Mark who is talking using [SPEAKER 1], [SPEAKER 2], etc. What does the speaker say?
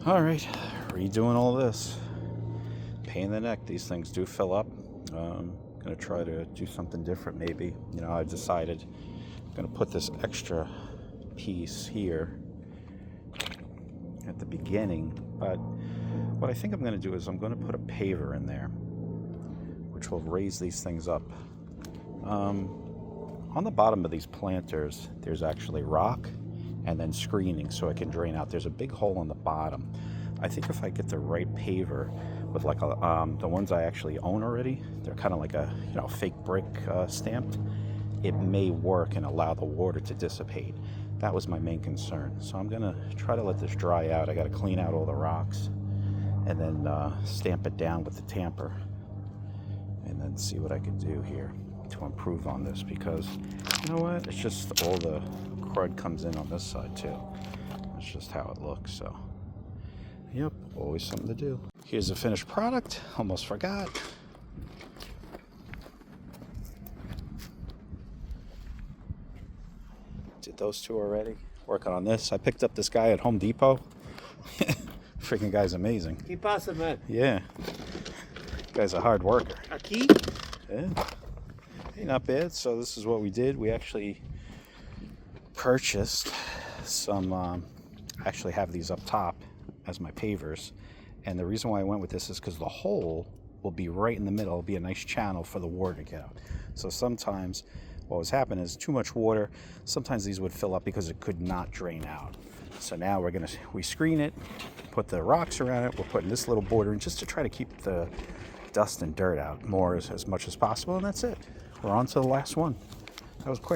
[SPEAKER 1] All right, redoing all this. Pain in the neck. These things do fill up. Gonna try to do something different maybe. You know, I decided I'm gonna put this extra piece here at the beginning, but what I think I'm gonna do is I'm gonna put a paver in there, which will raise these things up. On the bottom of these planters, there's actually rock and then screening so it can drain out. There's a big hole on the bottom. I think if I get the right paver with like the ones I actually own already, they're kind of like a fake brick stamped, it may work and allow the water to dissipate. That was my main concern. So I'm gonna try to let this dry out. I gotta clean out all the rocks and then stamp it down with the tamper and then see what I can do here to improve on this, because you know what, it's just all the crud comes in on this side too. That's just how it looks. So yep, always something to do. Here's the finished product. Almost forgot. Did those two already. Working on this. I picked up this guy at Home Depot. Freaking guy's amazing.
[SPEAKER 2] ¿Qué pasa, man?
[SPEAKER 1] Yeah. Guy's a hard worker.
[SPEAKER 2] Aquí?
[SPEAKER 1] Yeah. Hey, not bad. So this is what we did. We actually purchased some, I actually have these up top as my pavers. And the reason why I went with this is because the hole will be right in the middle. It'll be a nice channel for the water to get out. So sometimes what was happening is too much water. Sometimes these would fill up because it could not drain out. So now we screen it, put the rocks around it. We're putting this little border in just to try to keep the dust and dirt out more as much as possible. And that's it. We're on to the last one. That was quick.